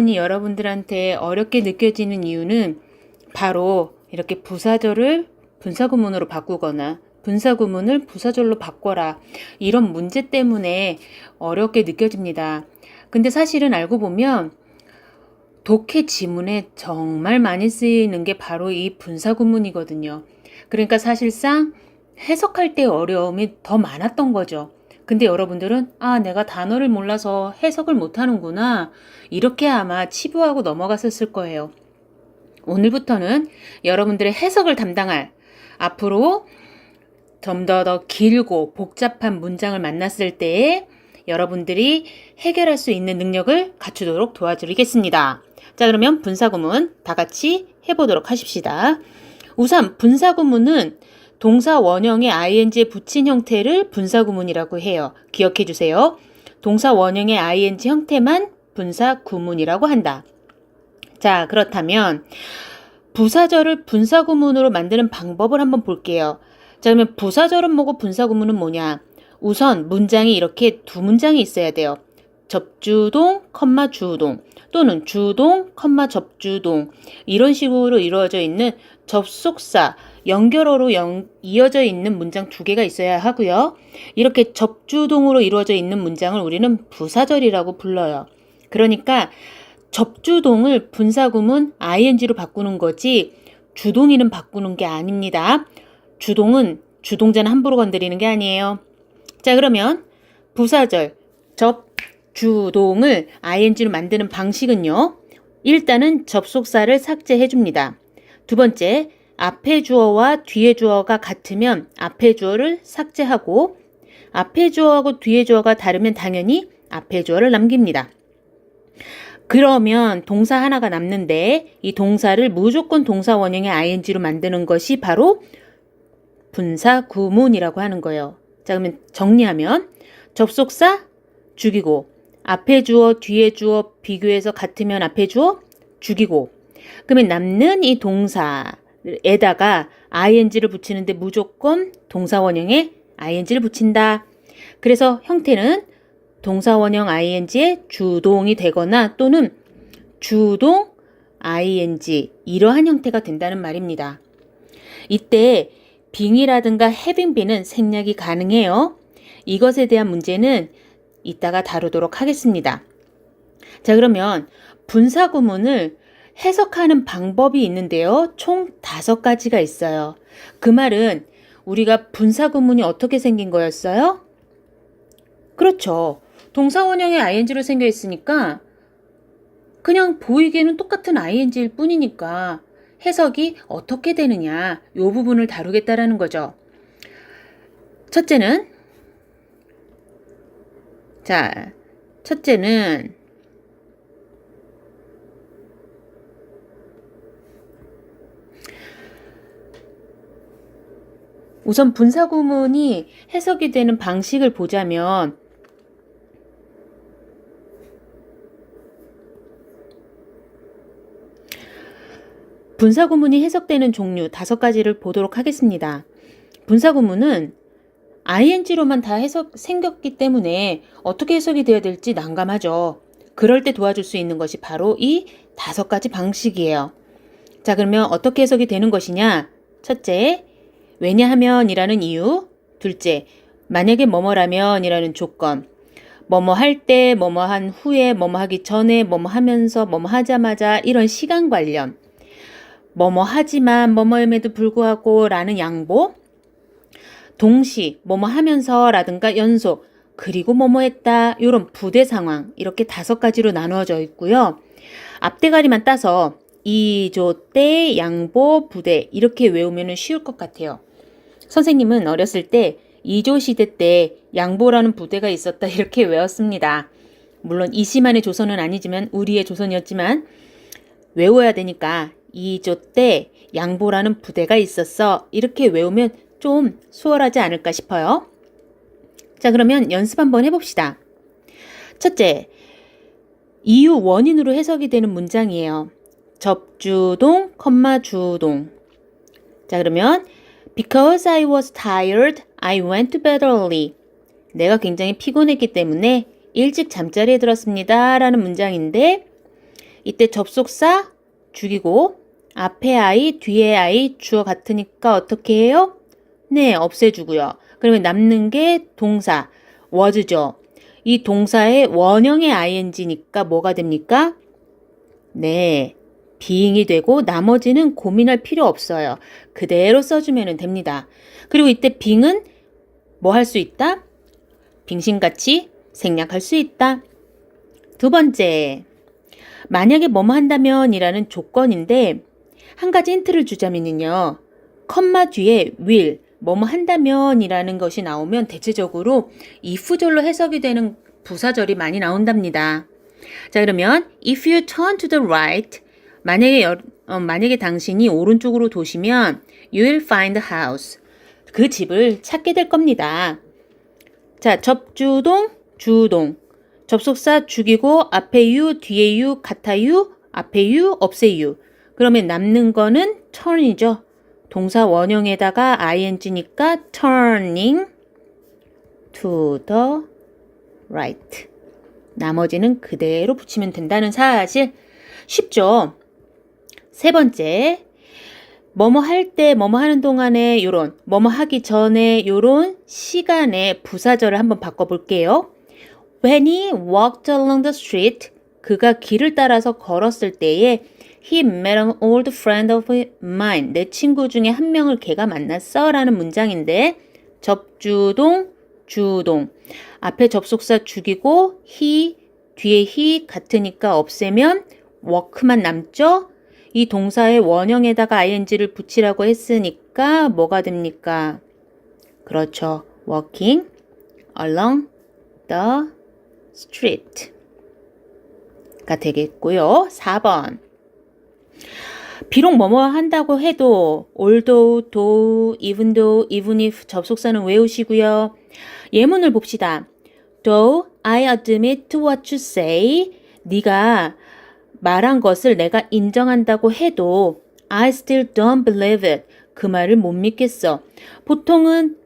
분사구문이 여러분들한테 어렵게 느껴지는 이유는 바로 이렇게 부사절을 분사구문으로 바꾸거나 분사구문을 부사절로 바꿔라, 이런 문제 때문에 어렵게 느껴집니다. 근데 사실은 알고 보면 독해 지문에 정말 많이 쓰이는 게 바로 이 분사구문이거든요. 그러니까 사실상 해석할 때 어려움이 더 많았던 거죠. 근데 여러분들은 내가 단어를 몰라서 해석을 못하는구나, 이렇게 아마 치부하고 넘어갔었을 거예요. 오늘부터는 여러분들의 해석을 담당할, 앞으로 좀 더 길고 복잡한 문장을 만났을 때에 여러분들이 해결할 수 있는 능력을 갖추도록 도와드리겠습니다. 자, 그러면 분사구문 다 같이 해보도록 하십시다. 우선 분사구문은 동사 원형의 ing에 붙인 형태를 분사구문이라고 해요. 기억해 주세요. 동사 원형의 ing 형태만 분사구문이라고 한다. 자, 그렇다면 부사절을 분사구문으로 만드는 방법을 한번 볼게요. 자, 그러면 부사절은 뭐고 분사구문은 뭐냐? 우선 문장이 이렇게 두 문장이 있어야 돼요. 접주동, 주동, 또는 주동, 접주동, 이런 식으로 이루어져 있는 접속사, 연결어로 이어져 있는 문장 두 개가 있어야 하고요. 이렇게 접주동으로 이루어져 있는 문장을 우리는 부사절이라고 불러요. 그러니까 접주동을 분사구문 ing로 바꾸는 거지 주동이는 바꾸는 게 아닙니다. 주동은 주동자는 함부로 건드리는 게 아니에요. 자, 그러면 부사절 접주동을 ing로 만드는 방식은요. 일단은 접속사를 삭제해 줍니다. 두 번째, 앞에 주어와 뒤에 주어가 같으면 앞에 주어를 삭제하고, 앞에 주어하고 뒤에 주어가 다르면 당연히 앞에 주어를 남깁니다. 그러면 동사 하나가 남는데 이 동사를 무조건 동사 원형의 ing로 만드는 것이 바로 분사구문이라고 하는 거예요. 자, 그러면 정리하면 접속사 죽이고, 앞에 주어 뒤에 주어 비교해서 같으면 앞에 주어 죽이고, 그러면 남는 이 동사에다가 ing를 붙이는데 무조건 동사 원형에 ing를 붙인다. 그래서 형태는 동사 원형 ing의 주동이 되거나 또는 주동 ing, 이러한 형태가 된다는 말입니다. 이때 빙이라든가 having been은 생략이 가능해요. 이것에 대한 문제는 이따가 다루도록 하겠습니다. 자, 그러면 분사구문을 해석하는 방법이 있는데요. 총 5가지가 있어요. 그 말은 우리가 분사구문이 어떻게 생긴 거였어요? 그렇죠. 동사 원형의 ing로 생겨 있으니까 그냥 보이기에는 똑같은 ing일 뿐이니까 해석이 어떻게 되느냐, 이 부분을 다루겠다라는 거죠. 첫째는 우선 분사구문이 해석이 되는 방식을 보자면 분사구문이 해석되는 종류 5가지를 보도록 하겠습니다. 분사구문은 ing로만 다 생겼기 때문에 어떻게 해석이 되어야 될지 난감하죠. 그럴 때 도와줄 수 있는 것이 바로 이 5가지 방식이에요. 자, 그러면 어떻게 해석이 되는 것이냐? 첫째, 왜냐하면 이라는 이유. 둘째, 만약에 뭐뭐라면 이라는 조건. 뭐뭐 할 때, 뭐뭐 한 후에, 뭐뭐 하기 전에, 뭐뭐 하면서, 뭐뭐 하자마자, 이런 시간 관련. 뭐뭐 하지만 뭐뭐임에도 불구하고 라는 양보, 동시 뭐뭐 하면서 라든가 연속, 그리고 뭐뭐 했다, 이런 부대 상황, 이렇게 5가지로 나누어져 있고요. 앞대가리만 따서 이조 때 양보 부대 이렇게 외우면 쉬울 것 같아요. 선생님은 어렸을 때 이조 시대 때 양보라는 부대가 있었다 이렇게 외웠습니다. 물론 이시만의 조선은 아니지만 우리의 조선이었지만 외워야 되니까 이조 때 양보라는 부대가 있었어, 이렇게 외우면 좀 수월하지 않을까 싶어요. 자, 그러면 연습 한번 해봅시다. 첫째, 이유 원인으로 해석이 되는 문장이에요. 접주동, 주동. 자, 그러면 Because I was tired, I went to bed early. 내가 굉장히 피곤했기 때문에 일찍 잠자리에 들었습니다 라는 문장인데, 이때 접속사 죽이고 앞에 I, 뒤에 I 주어 같으니까 어떻게 해요? 네, 없애주고요. 그러면 남는 게 동사 was죠. 이 동사의 원형의 ing니까 뭐가 됩니까? 네, being이 되고 나머지는 고민할 필요 없어요. 그대로 써주면 됩니다. 그리고 이때 being은 뭐 할 수 있다? 빙신같이 생략할 수 있다. 두 번째, 만약에 뭐뭐 한다면 이라는 조건인데 한 가지 힌트를 주자면요. 컴마 뒤에 will, 뭐뭐 한다면 이라는 것이 나오면 대체적으로 if절로 해석이 되는 부사절이 많이 나온답니다. 자, 그러면 if you turn to the right, 만약에 당신이 오른쪽으로 도시면 you will find a house. 그 집을 찾게 될 겁니다. 자, 접주동, 주동. 접속사 죽이고 앞에 you, 뒤에 you, 같아 you, 앞에 you, 없애 you. 그러면 남는 거는 turn이죠. 동사 원형에다가 ing니까 turning to the right. 나머지는 그대로 붙이면 된다는 사실. 쉽죠? 세 번째, 뭐뭐 할 때, 뭐뭐 하는 동안에 요런, 뭐뭐 하기 전에 요런 시간에 부사절을 한번 바꿔볼게요. When he walked along the street, 그가 길을 따라서 걸었을 때에 He met an old friend of mine. 내 친구 중에 한 명을 걔가 만났어 라는 문장인데 접주동, 주동. 앞에 접속사 죽이고 he, 뒤에 he 같으니까 없애면 work만 남죠? 이 동사의 원형에다가 ing를 붙이라고 했으니까 뭐가 됩니까? 그렇죠. walking along the street 가 되겠고요. 4번. 비록 뭐뭐 한다고 해도 although, though, even though, even if 접속사는 외우시고요. 예문을 봅시다. Though I admit to what you say, 네가 말한 것을 내가 인정한다고 해도 I still don't believe it. 그 말을 못 믿겠어. 보통은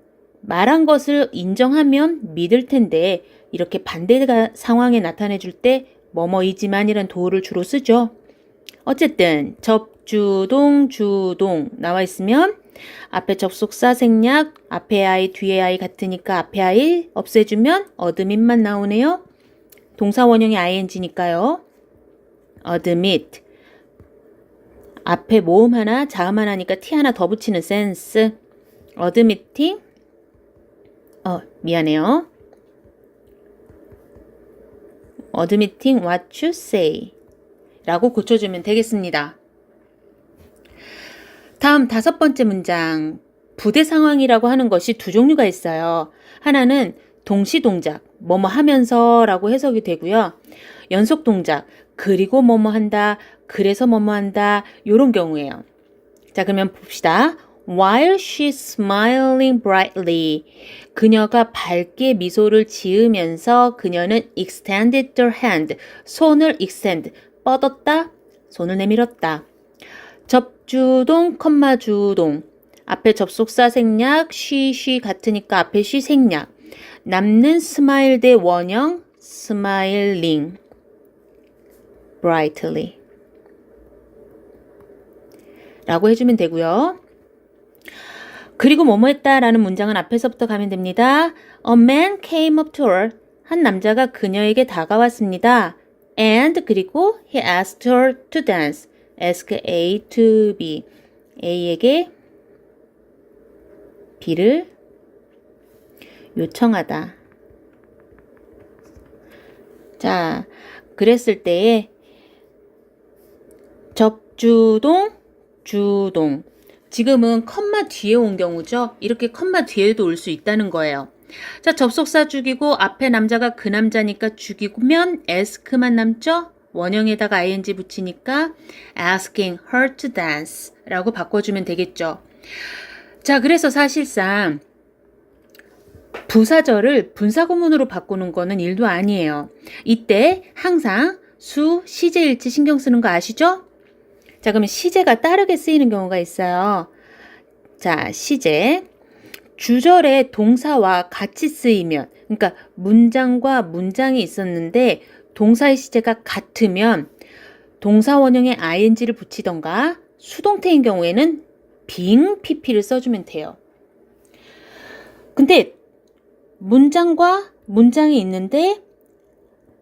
말한 것을 인정하면 믿을 텐데 이렇게 반대 상황에 나타내 줄 때 뭐뭐이지만이란 도를 주로 쓰죠. 어쨌든 접주동, 주동 나와 있으면 앞에 접속사 생략, 앞에 I, 뒤에 I 같으니까 앞에 I 없애주면 admit만 나오네요. 동사 원형이 ing니까요. admit. 앞에 모음 하나, 자음 하나니까 t 하나 더 붙이는 센스. admitting. 미안해요. admitting what you say. 라고 고쳐주면 되겠습니다. 다음 5번째 문장. 부대 상황이라고 하는 것이 두 종류가 있어요. 하나는 동시 동작, 뭐뭐 하면서 라고 해석이 되고요. 연속 동작, 그리고 뭐뭐 한다, 그래서 뭐뭐 한다, 요런 경우예요. 자, 그러면 봅시다. While she's smiling brightly, 그녀가 밝게 미소를 지으면서 그녀는 extended her hand, 손을 extend, 뻗었다, 손을 내밀었다. 접주동, 컴마 주동. 앞에 접속사 생략, she 같으니까 앞에 she 생략. 남는 smile 대 원형, smiling, brightly. 라고 해주면 되고요. 그리고 뭐뭐 했다라는 문장은 앞에서부터 가면 됩니다. A man came up to her. 한 남자가 그녀에게 다가왔습니다. And 그리고 he asked her to dance. ask A to B. A에게 B를 요청하다. 자, 그랬을 때에 접주동, 주동. 지금은 컴마 뒤에 온 경우죠. 이렇게 컴마 뒤에도 올 수 있다는 거예요. 자, 접속사 죽이고 앞에 남자가 그 남자니까 죽이면 ask만 남죠. 원형에다가 ing 붙이니까 asking her to dance 라고 바꿔주면 되겠죠. 자, 그래서 사실상 부사절을 분사구문으로 바꾸는 거는 일도 아니에요. 이때 항상 수, 시제일치 신경 쓰는 거 아시죠? 자, 그러면 시제가 따르게 쓰이는 경우가 있어요. 자, 시제. 주절에 동사와 같이 쓰이면, 그러니까 문장과 문장이 있었는데 동사의 시제가 같으면 동사 원형에 ing를 붙이던가 수동태인 경우에는 being pp를 써주면 돼요. 근데 문장과 문장이 있는데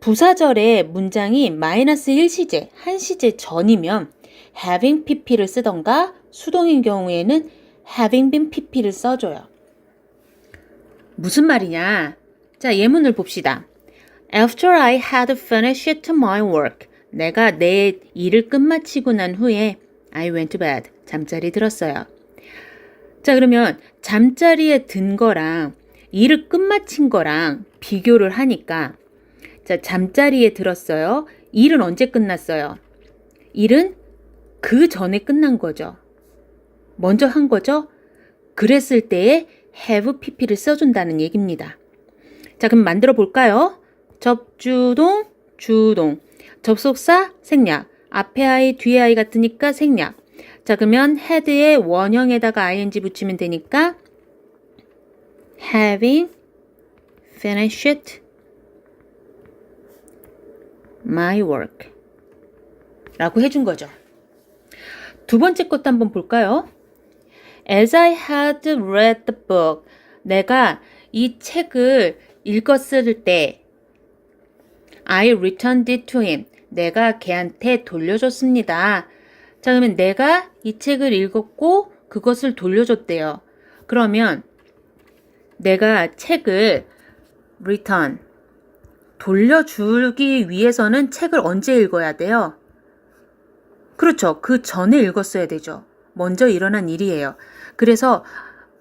부사절에 문장이 마이너스 1시제, 1시제 전이면 having pp를 쓰던가 수동인 경우에는 having been pp를 써줘요. 무슨 말이냐? 자, 예문을 봅시다. After I had finished my work. 내가 내 일을 끝마치고 난 후에 I went to bed. 잠자리 들었어요. 자, 그러면 잠자리에 든 거랑 일을 끝마친 거랑 비교를 하니까 자, 잠자리에 들었어요. 일은 언제 끝났어요? 일은 그 전에 끝난 거죠. 먼저 한 거죠. 그랬을 때에 have pp를 써준다는 얘기입니다. 자, 그럼 만들어 볼까요? 접주동, 주동, 접속사, 생략, 앞에 I, 뒤에 I 같으니까 생략. 자, 그러면 had의 원형에다가 ing 붙이면 되니까 having finished my work 라고 해준 거죠. 두 번째 것도 한번 볼까요? As I had read the book. 내가 이 책을 읽었을 때 I returned it to him. 내가 걔한테 돌려줬습니다. 자, 그러면 내가 이 책을 읽었고 그것을 돌려줬대요. 그러면 내가 책을 return 돌려주기 위해서는 책을 언제 읽어야 돼요? 그렇죠. 그 전에 읽었어야 되죠. 먼저 일어난 일이에요. 그래서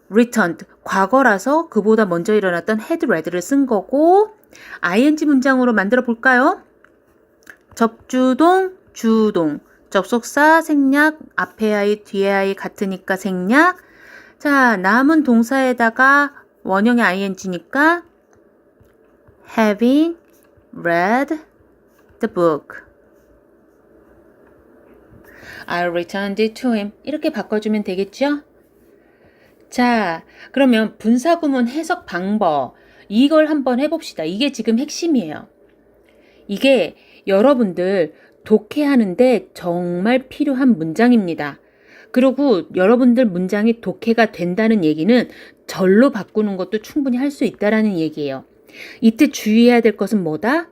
returned, 과거라서 그보다 먼저 일어났던 had read를 쓴 거고 ing 문장으로 만들어 볼까요? 접주동, 주동, 접속사, 생략, 앞에 I, 뒤에 I 같으니까 생략. 자, 남은 동사에다가 원형의 ing니까 having read the book. I returned it to him. 이렇게 바꿔주면 되겠죠? 자, 그러면 분사구문 해석 방법. 이걸 한번 해봅시다. 이게 지금 핵심이에요. 이게 여러분들 독해하는데 정말 필요한 문장입니다. 그리고 여러분들 문장이 독해가 된다는 얘기는 절로 바꾸는 것도 충분히 할 수 있다라는 얘기예요. 이때 주의해야 될 것은 뭐다?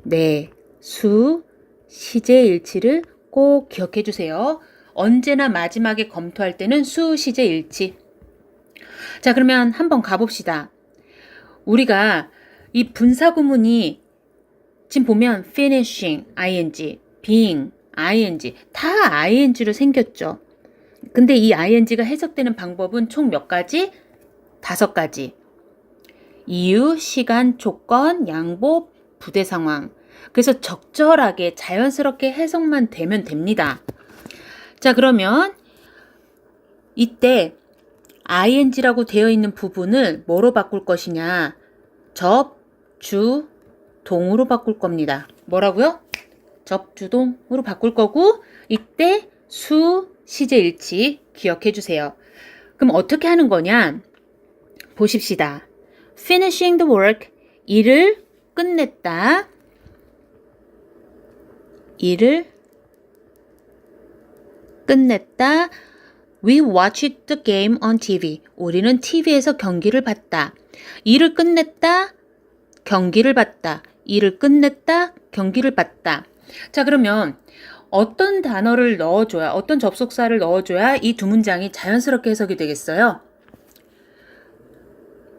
네, 수, 시제, 일치를 꼭 기억해 주세요. 언제나 마지막에 검토할 때는 수, 시제, 일치. 자, 그러면 한번 가봅시다. 우리가 이 분사구문이 지금 보면 finishing, ing, being, ing 다 ing로 생겼죠. 근데 이 ing가 해석되는 방법은 총 몇 가지? 5가지. 이유, 시간, 조건, 양보, 부대 상황. 그래서 적절하게 자연스럽게 해석만 되면 됩니다. 자, 그러면 이때 ing라고 되어 있는 부분을 뭐로 바꿀 것이냐? 접, 주, 동으로 바꿀 겁니다. 뭐라고요? 접주동으로 바꿀 거고 이때 수, 시제, 일치 기억해 주세요. 그럼 어떻게 하는 거냐? 보십시다. finishing the work, 일을 끝냈다. 일을 끝냈다. We watched the game on TV. 우리는 TV에서 경기를 봤다. 일을 끝냈다. 경기를 봤다. 일을 끝냈다. 경기를 봤다. 자, 그러면 어떤 단어를 넣어줘야, 어떤 접속사를 넣어줘야 이 두 문장이 자연스럽게 해석이 되겠어요?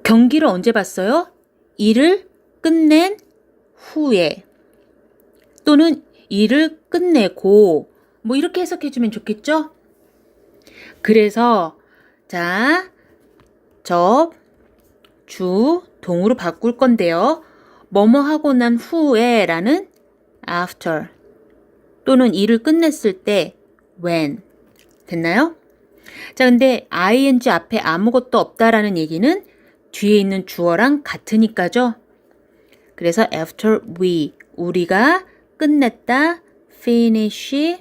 경기를 언제 봤어요? 일을 끝낸 후에 또는 일을 끝내고 뭐 이렇게 해석해주면 좋겠죠? 그래서 자, 접, 주, 동으로 바꿀 건데요. 뭐뭐 하고 난 후에 라는 after 또는 일을 끝냈을 때 when 됐나요? 자, 근데 ing 앞에 아무것도 없다라는 얘기는 뒤에 있는 주어랑 같으니까죠. 그래서 after we 우리가 끝냈다 finish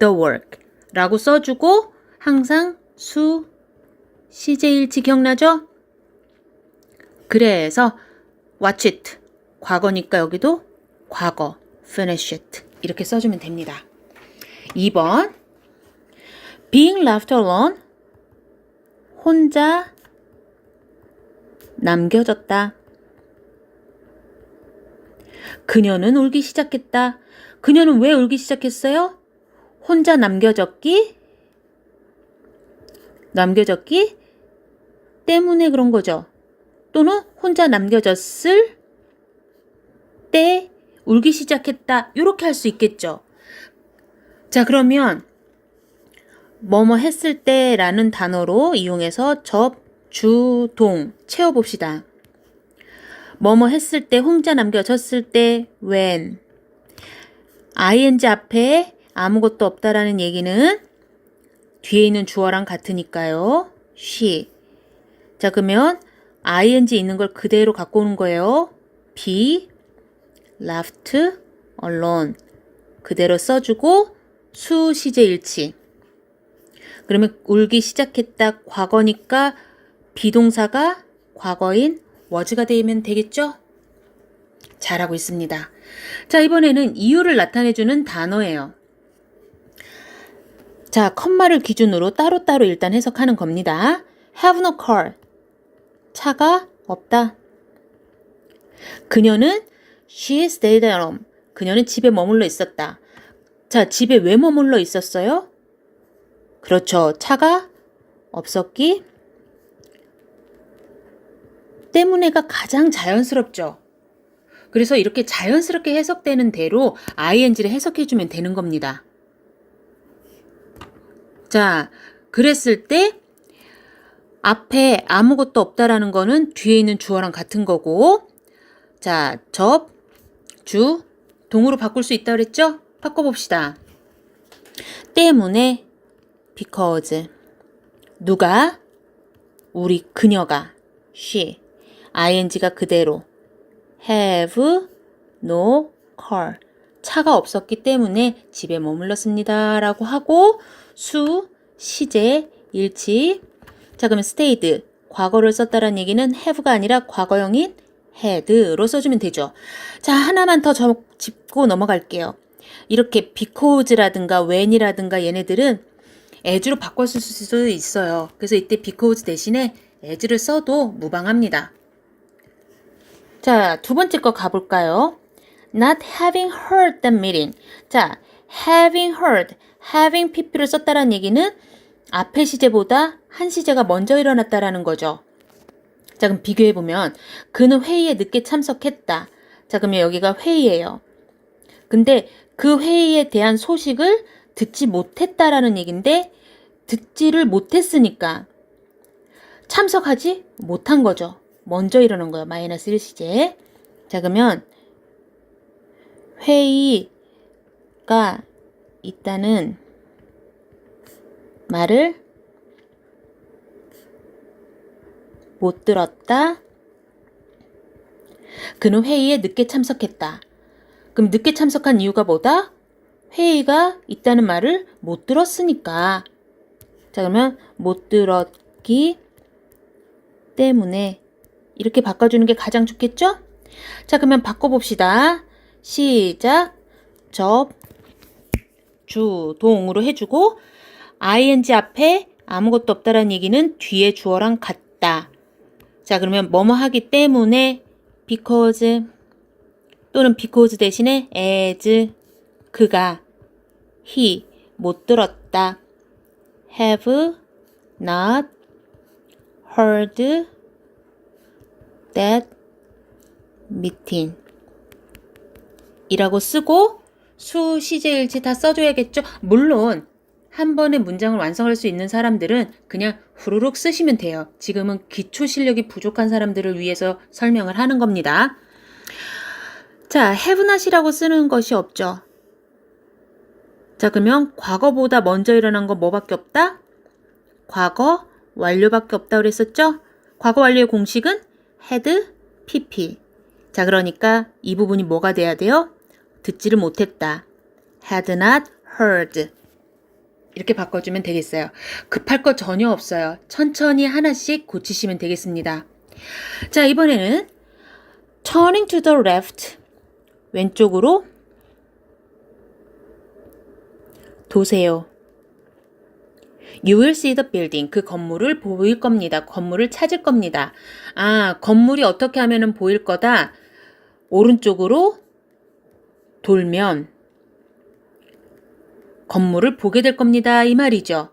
the work 라고 써주고 항상 수, 시제일치 기억나죠? 그래서 watch it 과거니까 여기도 과거 finish it 이렇게 써주면 됩니다. 2번 being left alone 혼자 남겨졌다. 그녀는 울기 시작했다. 그녀는 왜 울기 시작했어요? 혼자 남겨졌기 때문에 그런 거죠. 또는 혼자 남겨졌을 때 울기 시작했다. 이렇게 할 수 있겠죠. 자, 그러면 뭐뭐 했을 때라는 단어로 이용해서 접, 주, 동 채워봅시다. 뭐뭐 했을 때, 혼자 남겨졌을 때, when. ing 앞에 아무것도 없다라는 얘기는 뒤에 있는 주어랑 같으니까요. she. 자, 그러면 ing 있는 걸 그대로 갖고 오는 거예요. be left alone. 그대로 써주고 수, 시제, 일치. 그러면 울기 시작했다. 과거니까 비동사가 과거인 was가 되면 되겠죠? 잘하고 있습니다. 자, 이번에는 이유를 나타내주는 단어예요. 자, 컴마를 기준으로 따로따로 일단 해석하는 겁니다. have no car. 차가 없다. 그녀는 she stayed at home. 그녀는 집에 머물러 있었다. 자, 집에 왜 머물러 있었어요? 그렇죠. 차가 없었기 때문에가 가장 자연스럽죠. 그래서 이렇게 자연스럽게 해석되는 대로 ing를 해석해주면 되는 겁니다. 자, 그랬을 때 앞에 아무것도 없다라는 거는 뒤에 있는 주어랑 같은 거고, 자, 접, 주, 동으로 바꿀 수 있다고 그랬죠? 바꿔봅시다. 때문에 because. 누가? 우리 그녀가 she. ing가 그대로 have no car. 차가 없었기 때문에 집에 머물렀습니다. 라고 하고 수, 시제, 일치. 자, 그러면 stayed. 과거를 썼다는 얘기는 have가 아니라 과거형인 had로 써주면 되죠. 자, 하나만 더 짚고 넘어갈게요. 이렇게 because라든가 when이라든가 얘네들은 as로 바꿨을 수도 있어요. 그래서 이때 because 대신에 as를 써도 무방합니다. 자, 두 번째 거 가볼까요? Not having heard the meeting. 자, having heard, having pp를 썼다는 얘기는 앞의 시제보다 한 시제가 먼저 일어났다라는 거죠. 자, 그럼 비교해보면 그는 회의에 늦게 참석했다. 자, 그러면 여기가 회의예요. 근데 그 회의에 대한 소식을 듣지 못했다라는 얘기인데 듣지를 못했으니까 참석하지 못한 거죠. 먼저 일어난 거예요. 마이너스 1시제. 자, 그러면 회의가 있다는 말을 못 들었다. 그는 회의에 늦게 참석했다. 그럼 늦게 참석한 이유가 뭐다? 회의가 있다는 말을 못 들었으니까. 자, 그러면 못 들었기 때문에 이렇게 바꿔주는 게 가장 좋겠죠? 자, 그러면 바꿔봅시다. 시작. 접, 주, 동으로 해주고 ing 앞에 아무것도 없다라는 얘기는 뒤에 주어랑 같다. 자, 그러면 뭐뭐 하기 때문에 because 또는 because 대신에 as 그가 he 못 들었다. have not heard that meeting 이라고 쓰고 수, 시제, 일치 다 써줘야겠죠? 물론 한 번에 문장을 완성할 수 있는 사람들은 그냥 후루룩 쓰시면 돼요. 지금은 기초 실력이 부족한 사람들을 위해서 설명을 하는 겁니다. 자, have not이라고 쓰는 것이 없죠. 자, 그러면 과거보다 먼저 일어난 건 뭐밖에 없다? 과거 완료밖에 없다 그랬었죠? 과거 완료의 공식은 had, pp. 자, 그러니까 이 부분이 뭐가 돼야 돼요? 듣지를 못했다. had not heard. 이렇게 바꿔주면 되겠어요. 급할 거 전혀 없어요. 천천히 하나씩 고치시면 되겠습니다. 자, 이번에는 turning to the left. 왼쪽으로 도세요. You will see the building. 그 건물을 보일 겁니다. 건물을 찾을 겁니다. 아, 건물이 어떻게 하면은 보일 거다. 오른쪽으로 돌면 건물을 보게 될 겁니다. 이 말이죠.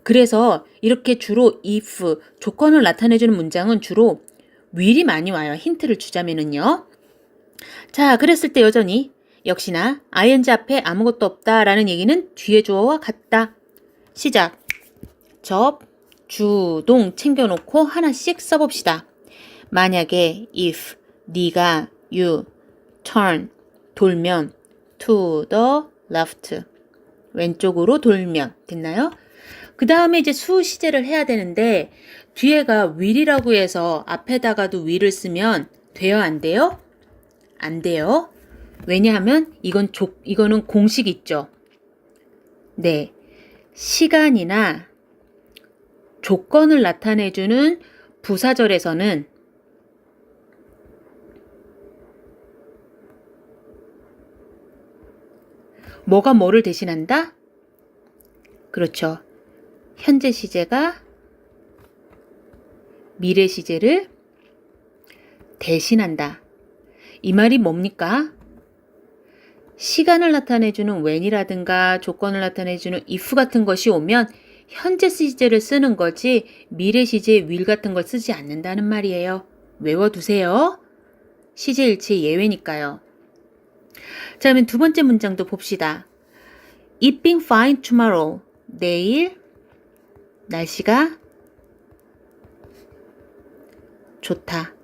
그래서 이렇게 주로 if, 조건을 나타내주는 문장은 주로 will이 많이 와요. 힌트를 주자면은요. 자, 그랬을 때 여전히 역시나 ing 앞에 아무것도 없다라는 얘기는 뒤에 주어와 같다. 시작. 접, 주, 동 챙겨놓고 하나씩 써봅시다. 만약에 if, 네가, you, turn, 돌면 to the left, 왼쪽으로 돌면 됐나요? 그 다음에 이제 수시제를 해야 되는데 뒤에가 will이라고 해서 앞에다가도 will을 쓰면 돼요? 안 돼요? 안 돼요. 왜냐하면 이거는 공식 있죠. 네, 시간이나 조건을 나타내주는 부사절에서는 뭐가 뭐를 대신한다? 그렇죠. 현재 시제가 미래 시제를 대신한다. 이 말이 뭡니까? 시간을 나타내주는 when이라든가 조건을 나타내주는 if 같은 것이 오면 현재 시제를 쓰는 거지 미래 시제 will 같은 걸 쓰지 않는다는 말이에요. 외워두세요. 시제 일치 예외니까요. 자, 그러면 두 번째 문장도 봅시다. It being fine tomorrow. 내일 날씨가 좋다.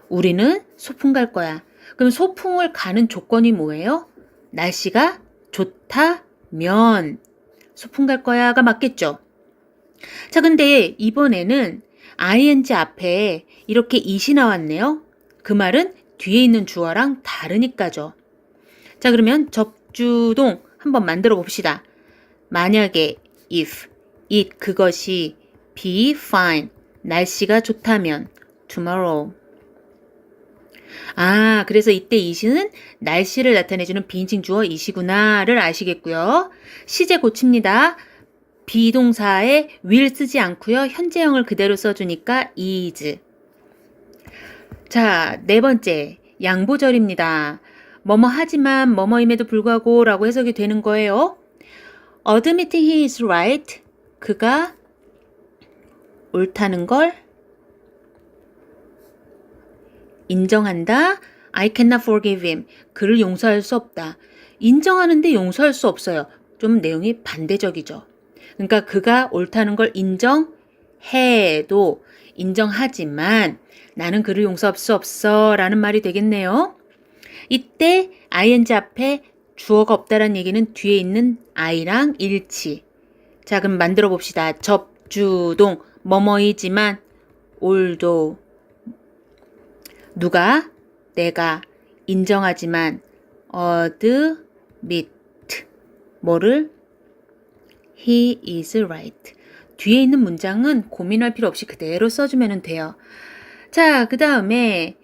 우리는 소풍 갈 거야. 그럼 소풍을 가는 조건이 뭐예요? 날씨가 좋다면 소풍 갈 거야가 맞겠죠? 자, 근데 이번에는 ing 앞에 이렇게 it이 나왔네요. 그 말은 뒤에 있는 주어랑 다르니까죠. 자, 그러면 접주동 한번 만들어 봅시다. 만약에 if, it, 그것이 be fine, 날씨가 좋다면 tomorrow. 아, 그래서 이때 it은 날씨를 나타내주는 비인칭 주어 it이구나를 아시겠고요. 시제 고칩니다. 비동사에 will 쓰지 않고요. 현재형을 그대로 써주니까 is. 자, 네 번째 양보절입니다. 뭐뭐 하지만 뭐뭐임에도 불구하고 라고 해석이 되는 거예요. Admitting he is right. 그가 옳다는 걸 인정한다. I cannot forgive him. 그를 용서할 수 없다. 인정하는데 용서할 수 없어요. 좀 내용이 반대적이죠. 그러니까 그가 옳다는 걸 인정해도 인정하지만 나는 그를 용서할 수 없어 라는 말이 되겠네요. 이때 ing 앞에 주어가 없다라는 얘기는 뒤에 있는 I랑 일치. 자, 그럼 만들어 봅시다. 접주동 뭐뭐이지만 although 누가 내가 인정하지만 admit 뭐를 he is right. 뒤에 있는 문장은 고민할 필요 없이 그대로 써주면 돼요. 자, 그 다음에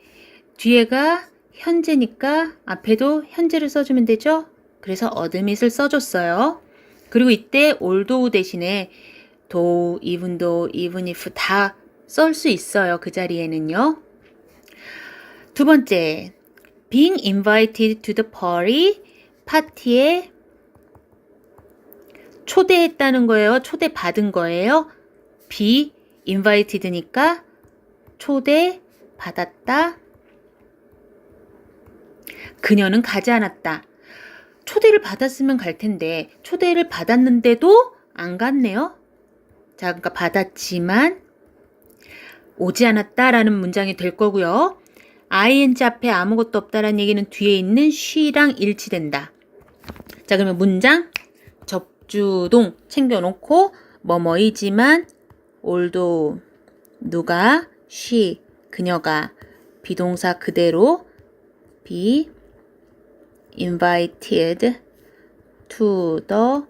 뒤에가 현재니까 앞에도 현재를 써주면 되죠. 그래서 admit을 써줬어요. 그리고 이때 although 대신에 though, even though, even if 다 쓸 수 있어요. 그 자리에는요. 두 번째, being invited to the party, 파티에 초대했다는 거예요. 초대받은 거예요. be invited니까 초대받았다. 그녀는 가지 않았다. 초대를 받았으면 갈 텐데 초대를 받았는데도 안 갔네요. 자, 그러니까 받았지만 오지 않았다라는 문장이 될 거고요. ing 앞에 아무것도 없다라는 얘기는 뒤에 있는 she랑 일치된다. 자, 그러면 문장 접주동 챙겨놓고 뭐뭐이지만 although 누가 she 그녀가 비동사 그대로 be invited to the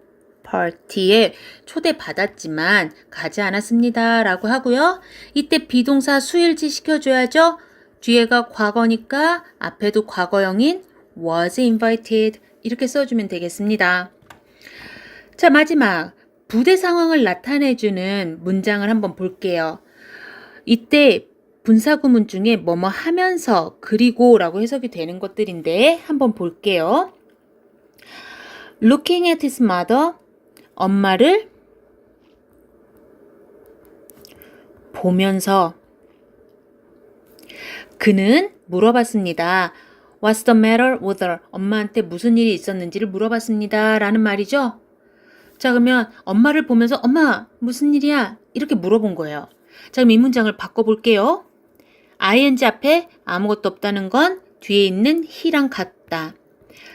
party에 초대받았지만 가지 않았습니다 라고 하고요. 이때 비동사 수일치 시켜줘야죠. 뒤에가 과거니까 앞에도 과거형인 was invited 이렇게 써주면 되겠습니다. 자, 마지막 부대 상황을 나타내주는 문장을 한번 볼게요. 이때 분사구문 중에 뭐뭐 하면서 그리고 라고 해석이 되는 것들인데 한번 볼게요. Looking at his mother, 엄마를 보면서 그는 물어봤습니다. What's the matter with her? 엄마한테 무슨 일이 있었는지를 물어봤습니다. 라는 말이죠. 자, 그러면 엄마를 보면서 엄마 무슨 일이야? 이렇게 물어본 거예요. 자, 그럼 이 문장을 바꿔볼게요. ing 앞에 아무것도 없다는 건 뒤에 있는 he랑 같다.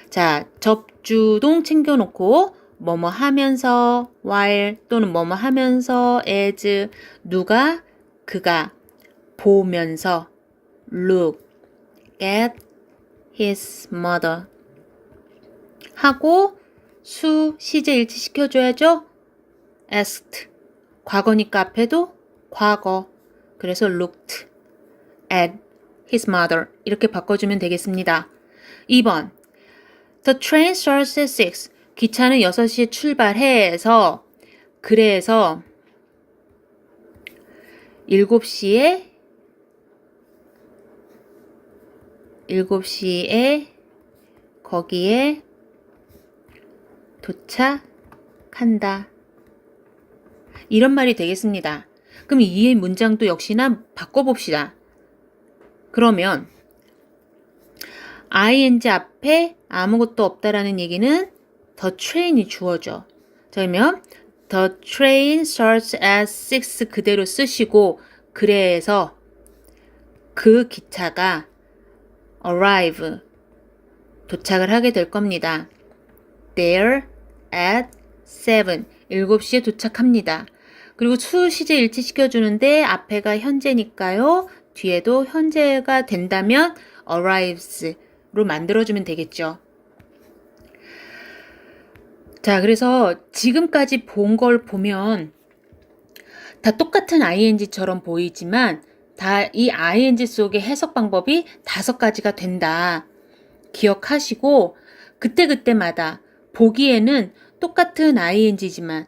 자, 접주동 챙겨놓고 뭐뭐 하면서 while 또는 뭐뭐 하면서 as 누가 그가 보면서 look at his mother 하고 수 시제 일치시켜줘야죠. asked 과거니까 앞에도 과거 그래서 looked at his mother 이렇게 바꿔주면 되겠습니다. 2번 The train starts at 6 기차는 6시에 출발해서 그래서 7시에 거기에 도착한다. 이런 말이 되겠습니다. 그럼 이 문장도 역시나 바꿔봅시다. 그러면 ing 앞에 아무것도 없다라는 얘기는 the train이 주어져. 자, 그러면 the train starts at 6 그대로 쓰시고 그래서 그 기차가 arrive 도착을 하게 될 겁니다. There at 7 7시에 도착합니다. 그리고 수시제 일치시켜주는데 앞에가 현재니까요. 뒤에도 현재가 된다면 arrives로 만들어주면 되겠죠. 자, 그래서 지금까지 본 걸 보면 다 똑같은 ing처럼 보이지만 다 이 ing 속의 해석 방법이 5가지가 된다. 기억하시고 그때그때마다 보기에는 똑같은 ing지만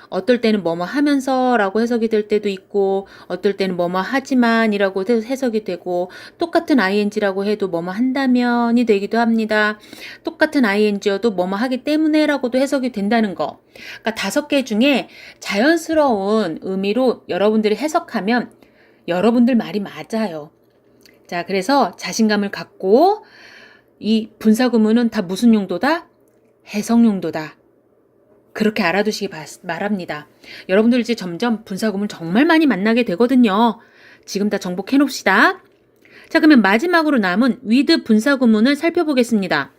어떨 때는 뭐뭐 하면서 라고 해석이 될 때도 있고 어떨 때는 뭐뭐 하지만 이라고 해석이 되고 똑같은 ing라고 해도 뭐뭐 한다면이 되기도 합니다. 똑같은 ing여도 뭐뭐 하기 때문에 라고도 해석이 된다는 거. 그러니까 5개 중에 자연스러운 의미로 여러분들이 해석하면 여러분들 말이 맞아요. 자, 그래서 자신감을 갖고 이 분사구문은 다 무슨 용도다? 해석 용도다. 그렇게 알아두시기 바랍니다. 여러분들 이제 점점 분사구문 정말 많이 만나게 되거든요. 지금 다 정복해 놓읍시다. 자, 그러면 마지막으로 남은 with 분사구문을 살펴보겠습니다.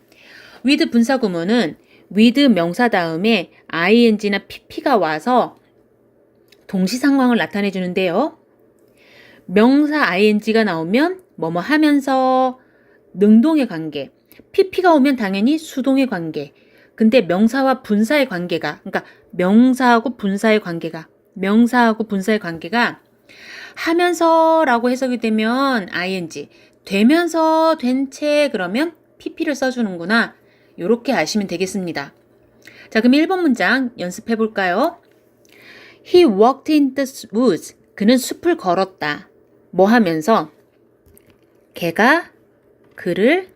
with 분사구문은 with 명사 다음에 ing나 pp가 와서 동시 상황을 나타내 주는데요. 명사 ing가 나오면 뭐뭐 하면서 능동의 관계, pp가 오면 당연히 수동의 관계. 근데 명사와 분사의 관계가, 그러니까 명사하고 분사의 관계가 하면서라고 해석이 되면 ing, 되면서 된 채 그러면 pp를 써주는구나. 이렇게 아시면 되겠습니다. 자, 그럼 1번 문장 연습해 볼까요? He walked in the woods. 그는 숲을 걸었다. 뭐 하면서? 걔가 그를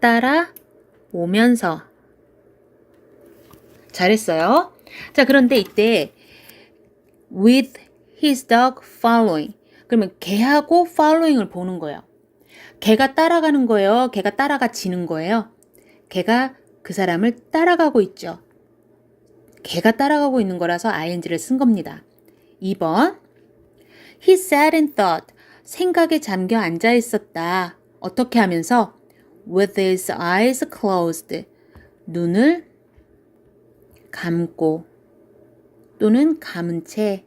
따라 오면서. 잘했어요. 자, 그런데 이때 with his dog following. 그러면 걔하고 following을 보는 거예요. 걔가 따라가는 거예요. 걔가 따라가지는 거예요. 걔가 그 사람을 따라가고 있죠. 걔가 따라가고 있는 거라서 ing를 쓴 겁니다. 2번 He sat and thought. 생각에 잠겨 앉아 있었다. 어떻게 하면서? With his eyes closed. 눈을 감고 또는 감은 채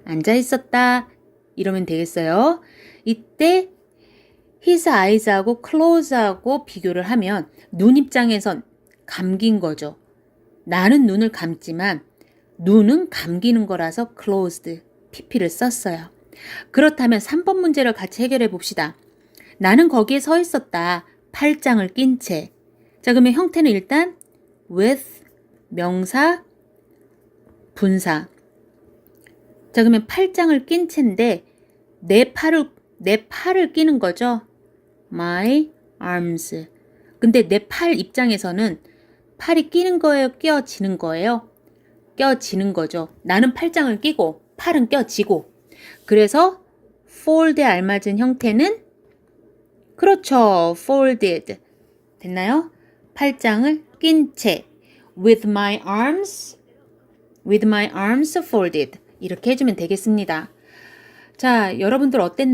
앉아 있었다. 이러면 되겠어요. 이때 his eyes하고 close하고 비교를 하면 눈 입장에선 감긴 거죠. 나는 눈을 감지만 눈은 감기는 거라서 closed, pp를 썼어요. 그렇다면 3번 문제를 같이 해결해 봅시다. 나는 거기에 서 있었다. 팔짱을 낀 채. 자, 그러면 형태는 일단 with, 명사, 분사. 자, 그러면 팔짱을 낀 채인데 내 팔을 끼는 거죠. My arms. 근데 내 팔 입장에서는 팔이 끼는 거예요? 껴지는 거예요? 껴지는 거죠. 나는 팔짱을 끼고 팔은 껴지고. 그래서 fold에 알맞은 형태는 그렇죠. folded. 됐나요? 팔짱을 낀 채. with my arms folded. 이렇게 해주면 되겠습니다. 자, 여러분들 어땠나요?